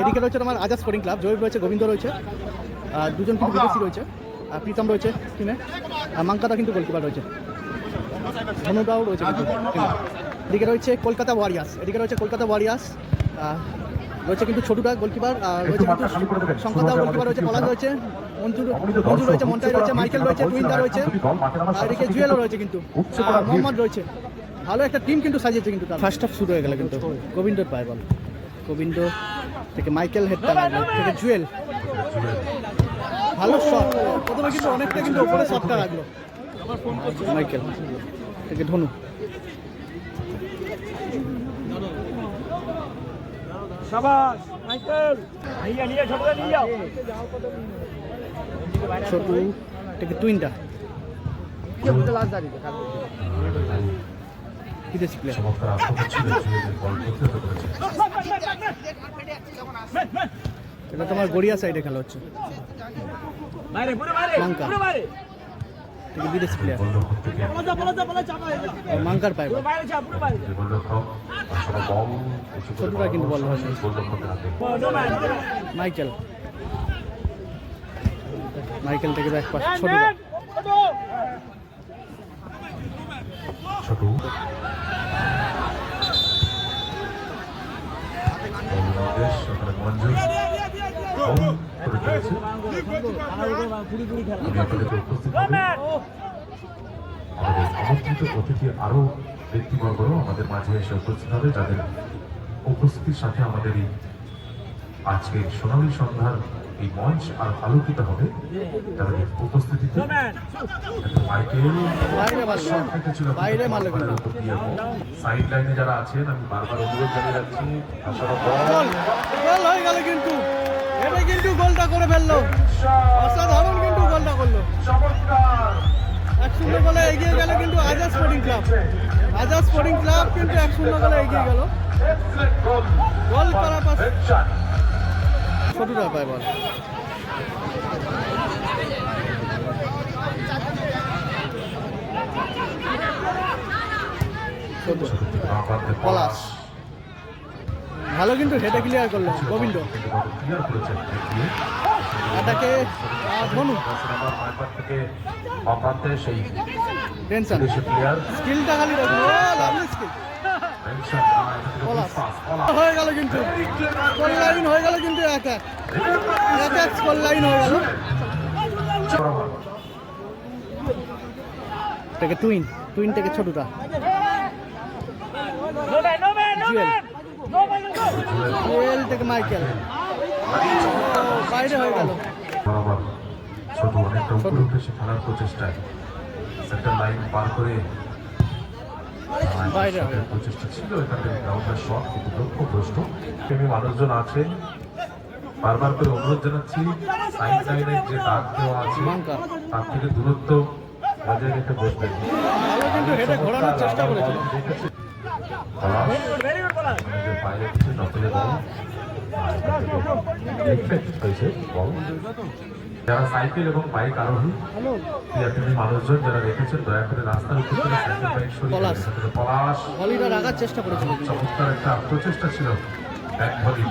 এদিকে রয়েছে তোমার আজাদ স্পোর্টিং ক্লাব, জয়ীব রয়েছে, গোবিন্দ রয়েছে, আর দুজন কিন্তু বিদেশি রয়েছে, আর প্রীতম রয়েছে টিমে, আর মাঙ্কাদা কিন্তু গোলকিপার রয়েছে, ধনুদাও রয়েছে কিন্তু টিমে। এদিকে রয়েছে কলকাতা ওয়ারিয়ার্স, এদিকে রয়েছে কলকাতা ওয়ারিয়ার্স, রয়েছে কিন্তু ছোটুদা গোলকিপার, আর রয়েছে কিন্তু শঙ্করদা গোলকিপার রয়েছে, পলাশ রয়েছে, মঞ্জু রয়েছে, মন্টাই রয়েছে, মাইকেল রয়েছে, টুইন্দা রয়েছে, আর এদিকে জুয়েলও রয়েছে কিন্তু, মোহাম্মদ রয়েছে। ভালো একটা টিম কিন্তু সাজিয়েছে কিন্তু। ফার্স্ট হাফ শুরু হয়ে গেল কিন্তু গোবিন্দর পায় বল, গোবিন্দ থেকে মাইকেল হেডটা লাগলো, থেকে জুয়েল ভালো শট, প্রথমে কিন্তু অনেকটা কিন্তু ওপরে শটটা লাগলো মাইকেল থেকে ধনু, শাবাশ মাইকেল, নিয়ে ছোটটা নিয়ে যাও, ছোটু থেকে টুইনটা বিদেশি প্লেয়ার। এটা তোমার গড়িয়া সাইডে খেলা হচ্ছে, লঙ্কা থেকে বিদেশি প্লেয়ার, মাঙ্কার পায় ছোটরা কিন্তু বল হয়নি, মাইকেল, মাইকেল থেকে ব্যাক পাস ছোটরা, ছোটু আমন্ত্রিত অতিথি আরো ব্যক্তিবর্গরাও আমাদের মাঝে এসে উপস্থিত হবে, যাদের উপস্থিতির সাথে আমাদের এই আজকে সোনালী সন্ধ্যার এই মঞ্চ আর আলোকিত হবে। তাদের উপস্থিতিতে সাইড লাইনে যারা আছেন আমি বারবার অনুরোধ জানিয়ে যাচ্ছি, হয়ে গেল কিন্তু এটা কিন্তু গোলটা করে ফেললো, অসাধারণ কিন্তু গোলটা করলো, 1-0 গোলে এগিয়ে গেল কিন্তু Azad sporting club, Azad sporting club কিন্তু 1-0 গোলে এগিয়ে গেল। গোল করার পাশে ছোটুরা পায় বল, পলাশ ভালো কিন্তু হেডে ক্লিয়ার করলো গোবিন্দ, এটাকে ধনু টেনশন স্কিলটা খালি লাভলি স্কিল হয়ে গেল কিন্তু স্কোর লাইন হয়ে গেল কিন্তু এক স্কোর লাইন হয়ে গেল থেকে টুইন থেকে ছোটুটা, জুয়েল থেকে মাইকেল বাইরে হয়ে গেল, ছোট অনেকটা উপরে উঠে সে খেলার প্রচেষ্টায় সেন্টার লাইন পার করে প্রচেষ্টা ছিল, এখানে গ্রাউন্ডের শট কিন্তু লক্ষ্যভ্রষ্ট। প্রেমী মানুষজন আছেন, বারবার করে অনুরোধ জানাচ্ছি সাইড লাইনের যে দাগ দেওয়া আছে তার থেকে দূরত্ব বজায় রেখে বসবেন। চেষ্টা করেছিল বাইরে কিছু নকলে বল হয়েছে বল, যারা সাইকেল এবং বাইক আরোহী ক্রীড়াপ্রেমী মানুষজন যারা রেখেছেন দয়া করে রাস্তার উপর থেকে সাইকেল বাইক সরিয়ে পলাশ রাখার চেষ্টা করেছিল, চমৎকার একটা প্রচেষ্টা ছিল ব্যাক ভলি,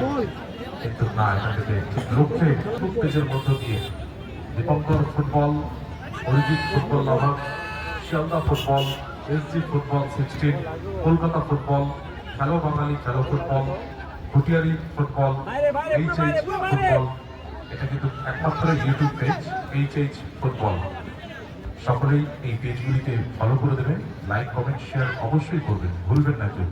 কিন্তু না এখান থেকে ঠিক লক্ষ্যে পেজের মধ্য দিয়ে Dipankar football, Arijit football Nawab, Sealdah football, SG football 16, Kolkata football, খেলো বাঙালি খেলো ফুটবল, ভুটিয়ারি ফুটবল, এইচএইচ ফুটবল, এটা কিন্তু একমাত্র ইউটিউব পেজ এইচএইচ ফুটবল। সকলেই এই পেজগুলিতে ফলো করে দেবেন, লাইক কমেন্ট শেয়ার অবশ্যই করবেন, ভুলবেন না কেউ।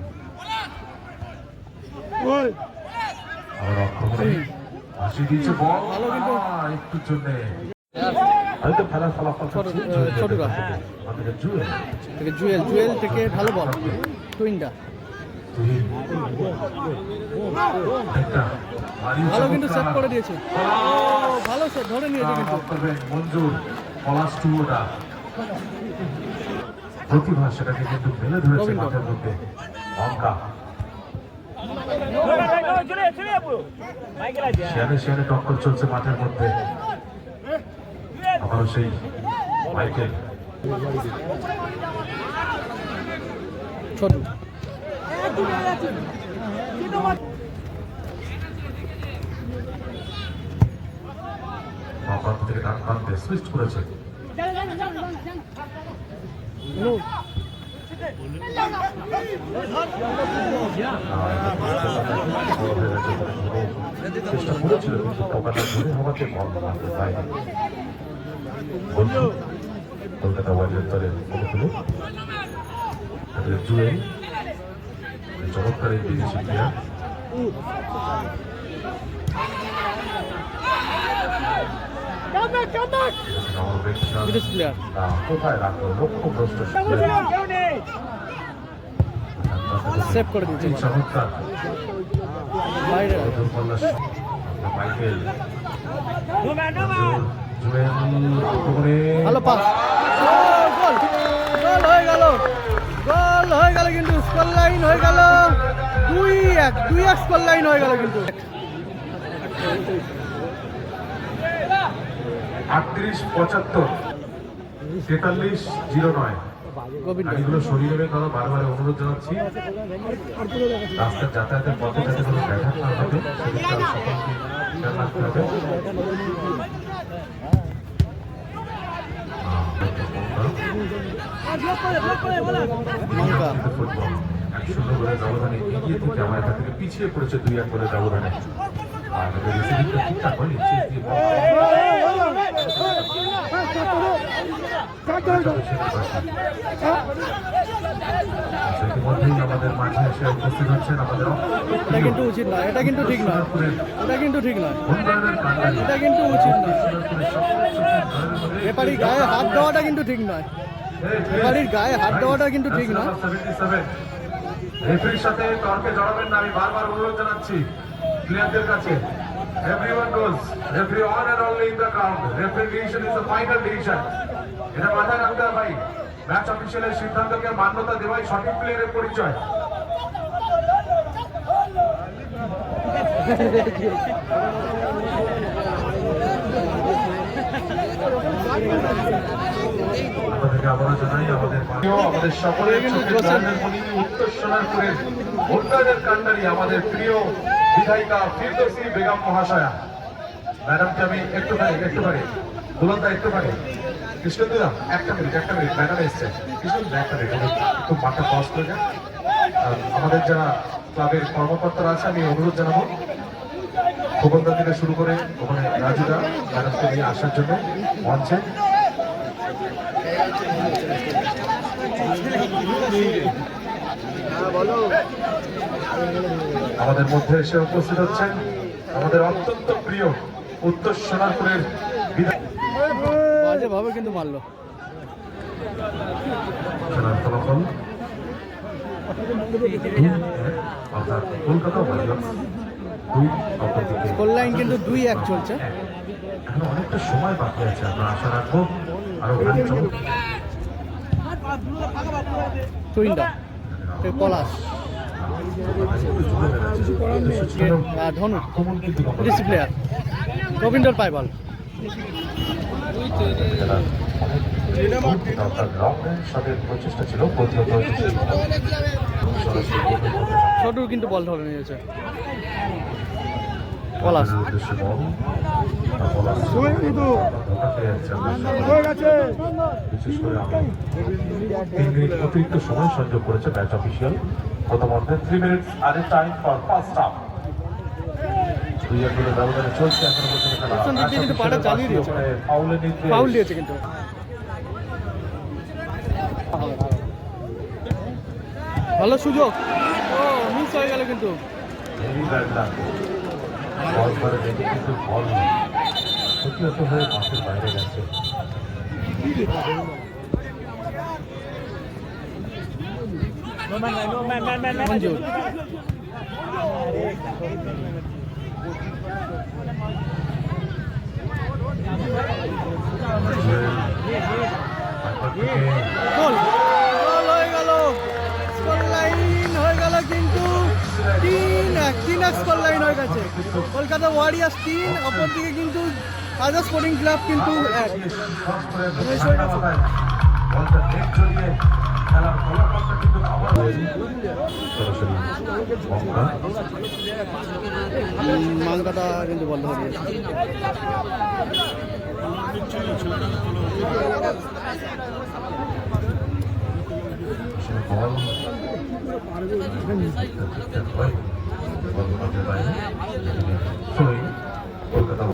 আবার আক্রমণে আসি দিয়েছে বল একটুর জন্য হয়তো খেলার ফলাফল জুয়েল থেকে ভালো বল টুইনটা ভালো কিন্তু সেট করে দিয়েছে, ভালো সেট ধরে নিয়েছে কিন্তু মঞ্জুর পলাশ টুটা প্রতিভা সেটাকে কিন্তু মেলে ধরেছে মাঠের মধ্যে। অঙ্কা শিয়ানে টক্কর চলছে মাঠের মধ্যে, আবারও সেই মাইকেল ছোট থেকে ডান প্রান্তে সুইচ করেছে। চেষ্টা করেছিল কিন্তু টোকাটা দূরে হওয়াতে বল মারতে পারেনি। বন্ধু কলকাতা ওয়ারিয়র দলের অনুকূলে জুয়েল চমৎকার এই বিদেশি প্লেয়ার। বিদেশি প্লেয়ার কোথায় রাখলো লক্ষ্যভ্রষ্ট সেভ করে দিয়েছে চমৎকার বাইরে। মাইকেল জুয়েল ভালো পাস, গোল গোল হয়ে গেল, গোল হয়ে গেল কিন্তু স্কোর লাইন হয়ে গেল 2-1 স্কোর লাইন হয়ে গেল কিন্তু। 38-75 43-09 গোবিন্দ গাড়িগুলো সরিয়ে নেবে তারা বারবার অনুরোধ জানাচ্ছি। রাস্তার যাতায়াতের পথে যাতে কোনো ব্যাঘাত না হবে সেদিকটা সকলকে খেয়াল রাখতে হবে। মাঙ্কা ফুটবল 1-0 গোলের ব্যবধানে এগিয়ে থেকে আমার এখান থেকে পিছিয়ে পড়েছে 2-1 গোলের ব্যবধানে। আর রিসিভিংটা ঠিকঠাক হয়নি, শেষ দিয়ে ইতিমধ্যেই আমাদের মাঝে এসে উপস্থিত হচ্ছেন আমাদের এটা কিন্তু উচিত নয়, এটা কিন্তু ঠিক নয়, এটা কিন্তু ঠিক নয়, উন্নয়নের কাণ্ডারি এটা কিন্তু উচিত নয়। রেফারির গায়ে হাত দেওয়াটা কিন্তু ঠিক নয়, রেফারির গায়ে হাত দেওয়াটা কিন্তু ঠিক নয়। রেফারির সাথে তর্কে জড়াবেন না, আমি বারবার অনুরোধ জানাচ্ছি প্লেয়ারদের কাছে। Everyone knows referee on and only in the ground. Referee decision is the final decision. এটা মাথায় রাখতে হবে ভাই। ম্যাচ অফিসিয়ালের সিদ্ধান্তকে মান্যতা দেওয়াই সঠিক প্লেয়ারের পরিচয়। আপনাদেরকে আবারও জানাই আমাদের সকলের চোখের জলের মণি উত্তর সোনারপুরের উন্নয়নের কাণ্ডারি আমাদের প্রিয় বিধায়িকা ফিরদৌসী বেগম মহাশয়া। ম্যাডামকে আমি একটুখানি দুলনদা একটুখানি কৃষ্ণদা একটা মিনিট ম্যাডাম এসছে। কৃষ্ণদা একটা মিনিট একটু মাঠটা পজ করে যান। আমাদের যারা ক্লাবের কর্মকর্তারা আছে আমি অনুরোধ জানাবো খোকনদা থেকে শুরু করে ওখানে রাজুদা ম্যাডামকে নিয়ে আসার জন্য মঞ্চে। আমাদের মধ্যে এসে উপস্থিত হচ্ছেন আমাদের অত্যন্ত প্রিয় উত্তর সোনারপুরের বাজে ভাবে কিন্তু মারলো। ফলাফল অর্থাৎ কলকাতা ওয়ারিয়র্স 2 অপরদিকে গোল লাইন কিন্তু 2-1 চলছে। এখন অনেকটা সময় বাকি আছে, আমরা আশা রাখবো আরো চুইন্দা পলাশ ধনু বিদেশি প্লেয়ার রবীন্দ্র পায় বল। প্রচেষ্টা ছিল ছোটু কিন্তু বল ধরে নিয়েছে পলাশ। অতিরিক্ত সময় সংযোগ করেছে ম্যাচ অফিসিয়াল। প্রথমার্ধে 3 মিনিট আরে টাইম ফর ফার্স্ট হাফ। 2-1 গোলের ব্যবধানে চলছে এখনো পর্যন্ত খেলা। ফাউল দিয়েছে কিন্তু ভালো সুযোগ, ও মিস হয়ে গেল কিন্তু। বল করে দেখে কিন্তু বল প্রতিহত হয়ে মাঠের বাইরে গেছে। মঞ্জুর গোল, গোল হয়ে গেল, স্কোর লাইন হয়ে গেল কিন্তু 3-1 স্কোর লাইন হয়ে গেছে। কলকাতা ওয়ারিয়ার্স 3, অপরদিকে কিন্তু আজাদ স্পোর্টিং ক্লাব কিন্তু 1। মাঙ্কাটা কিন্তু বন্ধ হয়ে গেছে। আসলে বল ঠিকঠাক হয়, বল মাঠের বাইরে থ্রোয়িং কলকাতা।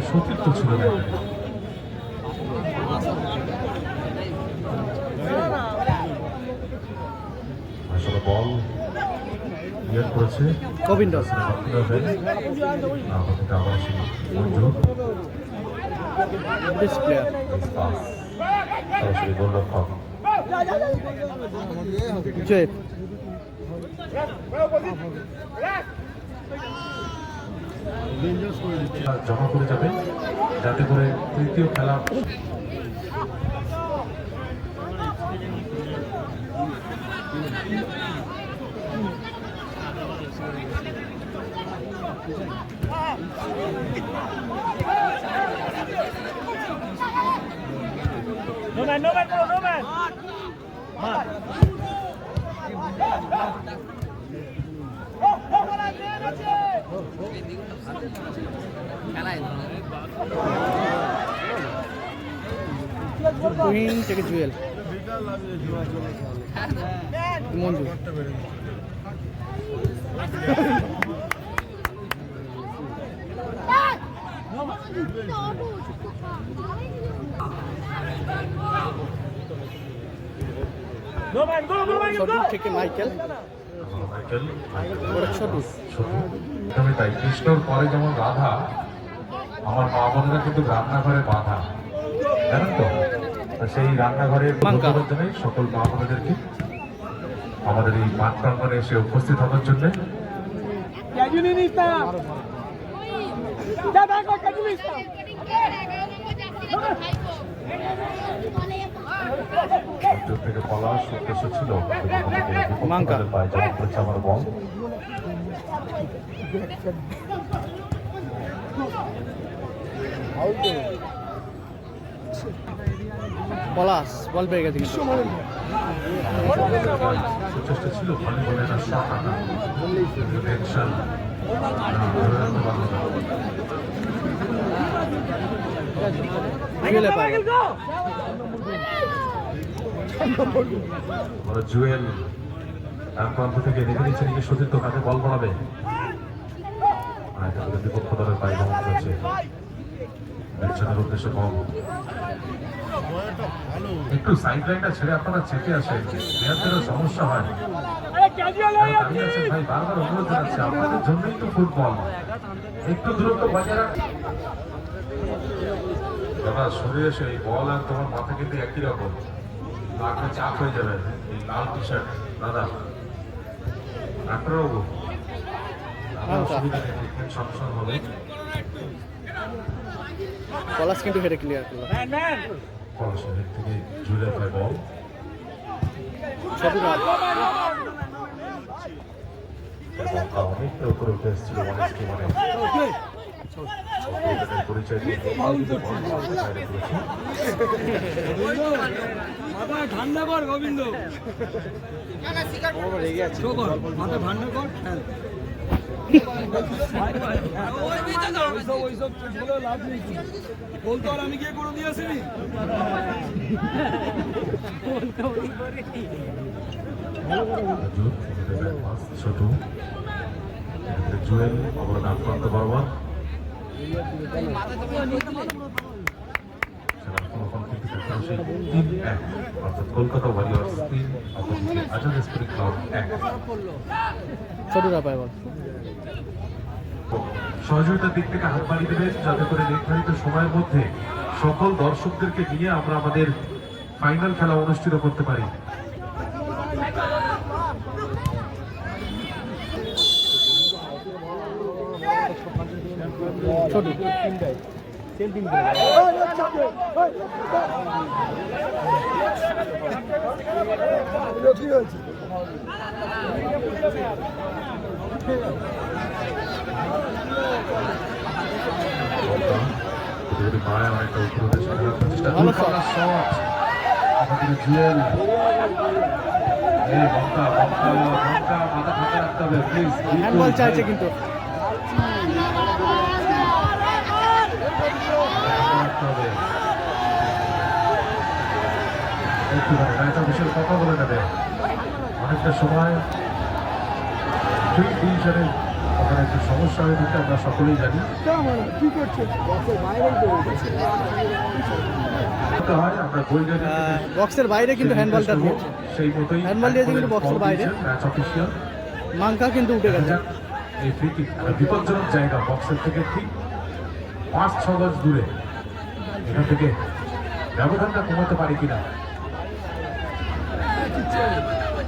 সতীর্থ ছিল না এখানে। আসলে বল ক্লিয়ার করেছে গোবিন্দর আবার সেই মঞ্জুর দিস প্লেয়ার পাস সরাসরি গোলরক্ষক জয়েব জমা করে যাবে যাতে করে তৃতীয় খেলা No man, no man, bro, no man. Queen থেকে Jewel Manju No man, go, go, man, Chhotu go. থেকে মাইকেল ওরা ছোটু আমি তাই কৃষ্ণর পরে যেমন রাধা, আমার মা বোনেরা কিন্তু রান্নাঘরে বাধা, জানেন তো? তো সেই রান্নাঘরে মাঙ্কা। করার জন্য সকল মা বোনেদেরকে আমাদের এই মাঠ প্রাঙ্গণে এসে উপস্থিত হওয়ার জন্য মঞ্জুর থেকে পলাশ উদ্দেশ্য ছিল মাঙ্কা। পায়ে জমা করেছে আমার বল। পলাশ বল পেয়ে গেছে কিন্তু চেষ্টা ছিল ভালো বলে না শট আনা টেনশন জুয়েলে পায় Michael, go. জুয়েল ডান প্রান্ত থেকে দেখে নিচ্ছে নিজের সতীর্থ কাছে বল বাড়াবে বিপক্ষ দলের পায়ে জমা করেছে নির্বাচনের উদ্দেশ্য কম। একটু সাইড লাইনটা ছেড়ে আপনারা চেপে আসেন, প্লেয়ারদেরও সমস্যা হয়। Hey, casual, hey, দাঁড়িয়ে আছেন ভাই, বারবার অনুরোধ জানাচ্ছি আপনাদের জন্যই তো ফুটবল, একটু দূরত্ব বজায় রাখ। দাদা শরীরে সেই বল আর তোমার মাথা কিন্তু একই রকম, আপনার চাপ হয়ে যাবে। এই লাল টি শার্ট দাদা ডাক্তারবাবু অসুবিধা নেই, সংশোধন হবে। পলাশ কিন্তু হেরে ক্লিয়ার করলো man, man. পলাশের দিক থেকে জুয়েলের পায় বল। ছোটু রাত বলটা অনেকটা উপরে উঠে এসেছিল অনেকটি মানে পরিচয় দিয়ে বাইরে করেছে। মাথা ঠান্ডা কর গোবিন্দ, শো কর, মাথা ঠান্ডা কর, খেল। ওইসব বলে লাভ নেই, বলতো আর আমি গিয়ে করে দিয়ে আসিনি। ছোট জুয়েল অবরোধ আক্রান্ত বরাবর কলকাতা ওয়ারিয়র্স 3 অপরদিকে আজাদ স্পিরিট ক্লাব 1। ছোটুরা পায় বল সহযোগিতার দিক থেকে হাত বাড়িয়ে দেবেন যাতে করে নির্ধারিত সময়ের মধ্যে সকল দর্শকদেরকে নিয়ে আমরা আমাদের ফাইনাল খেলা অনুষ্ঠিত করতে পারি। ছোটু পায়ে অনেকটা উপরে চেষ্টা ভালো শট আমাদের জুয়েল। এই বলটা মাথা ঠান্ডা রাখতে হবে প্লিজ। হ্যান্ডবল চাইছে কিন্তু রাখতে হবে। একটু ম্যাচ অফিসিয়াল কথা বলে নেবে। অনেকটা সময় ফিল্ড ডিভিশনের ওখানে একটু সমস্যা হয়ে থাকে, আমরা সকলেই জানি। হয় আমরা গোলগেট বক্সের বাইরে কিন্তু হ্যান্ডবলটা দিয়েছে, সেই মতোই হ্যান্ডবল দিয়েছে কিন্তু বক্সের বাইরে। ম্যাচ অফিসিয়াল মাঙ্কা কিন্তু উঠে গেছে। এই ফ্রি কিক বিপজ্জনক জায়গা, বক্সের থেকে ঠিক 5-6 গজ দূরে। এখান থেকে ব্যবধানটা কমাতে পারি কিনা।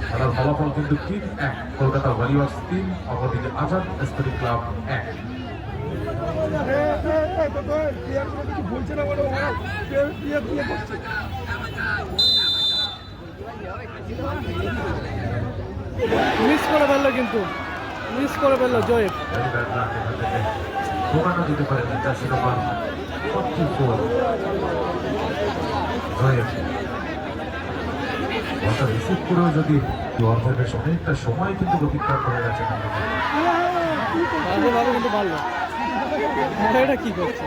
খেলার ফলাফল কিন্তু 3-1, কলকাতা ওয়ারিয়র্স 3, অপরদিকে আজাদ স্পোর্টিং ক্লাব 1। বলছে না বলে করছে। মিস করে ফেললো, কিন্তু মিস করে ফেললো জয়েব। দোকানও দিতে পারেন জার্সি নাম্বার 44 জয়েব। বলটা রিসিভ করেও যদি অর্ধের বেশ অনেকটা সময় কিন্তু অতিক্রম করে গেছে। ভালো কিন্তু ভালো, এটা কি করছে?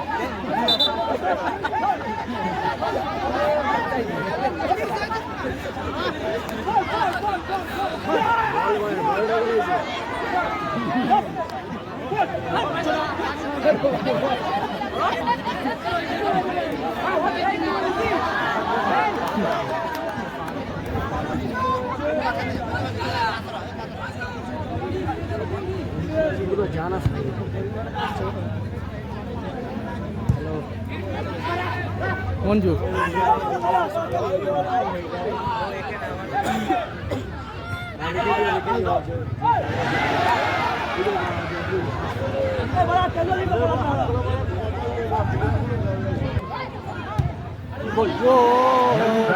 মঞ্জু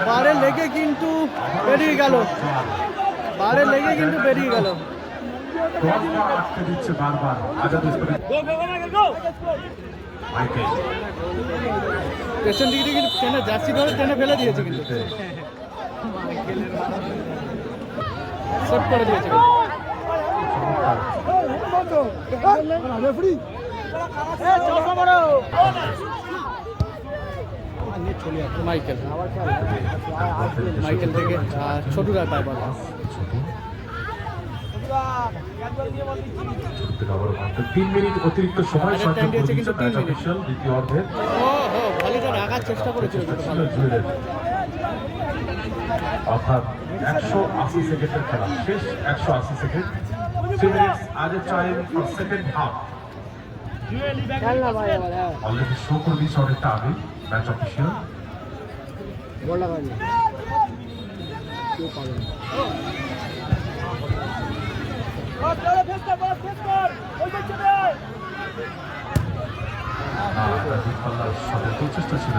বারে লেগে কিন্তু বেরিয়ে গেল, বারে লেগে কিন্তু বেরিয়ে গেল। আটকে দিচ্ছে বারবার আজাদ স্পোর্টিং মাইকেল। পেছন দিকে কিন্তু টেনে জার্সি ধরে টেনে ফেলে দিয়েছে, কিন্তু সেভ করে দিয়েছে। মাইকেল মাইকেল থেকে ছোটুরা পায় বল। 3 মিনিট অতিরিক্ত সময় দ্বিতীয় অর্ধে ভলিটা রাখার চেষ্টা করেছিল, অর্থাৎ 180 সেকেন্ডের খেলা শেষ, 180 second. 3 minutes added time for second half. Already show করে দিয়েছে অনেকটা আগে ম্যাচ অফিসিয়াল। চেষ্টা ছিল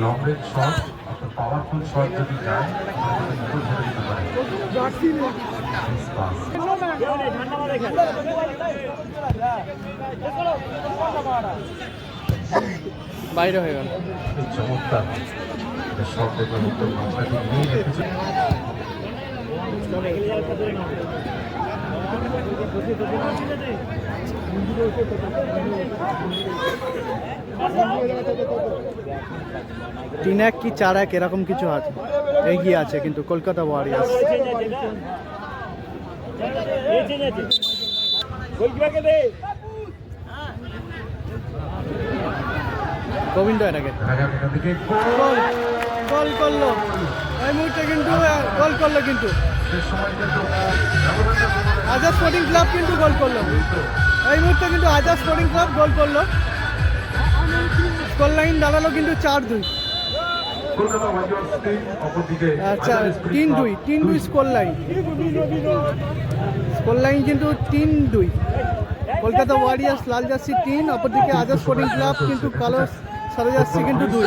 লং রেঞ্জ শট, অর্থাৎ পাওয়ারফুল শট যদি যায় ধরে দিতে পারে। বাইরে হয়ে গেল। চমৎকার শট দেখলাম, উত্তর মাথাটি নিয়ে রেখেছে। তিন এক কি 4-1 এরকম কিছু আছে, এগিয়ে আছে কিন্তু কলকাতা ওয়ারিয়র্স। গোবিন্দ এটাকে গোল করলো এই মুহূর্তে, কিন্তু গোল করলো, কিন্তু আজাদ স্পোর্টিং ক্লাব কিন্তু গোল করলো এই মুহূর্তে, কিন্তু আজাদ স্পোর্টিং ক্লাব গোল করলো। স্কোর লাইন দাঁড়ালো কিন্তু 4-2। আচ্ছা 3-2 স্কোর লাইন, স্কোর লাইন কিন্তু 3-2। কলকাতা ওয়ারিয়র্স লাল জার্সি 3, অপরদিকে আজাদ স্পোর্টিং ক্লাব কিন্তু কালো সাদা জার্সি কিন্তু 2।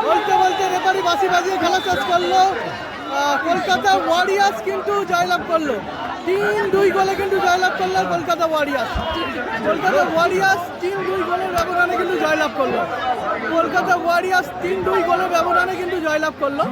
বলতে বলতে রেফারি বাঁশি বাজিয়ে খেলা শেষ করলো। কলকাতা ওয়ারিয়ার্স কিন্তু জয়লাভ করলো 3-2 গোলে কিন্তু জয়লাভ করলো কলকাতা ওয়ারিয়ার্স। কলকাতা ওয়ারিয়ার্স 3-2 গোলের ব্যবধানে কিন্তু জয়লাভ করলো। কলকাতা ওয়ারিয়ার্স 3-2 গোলের ব্যবধানে কিন্তু জয়লাভ করলো।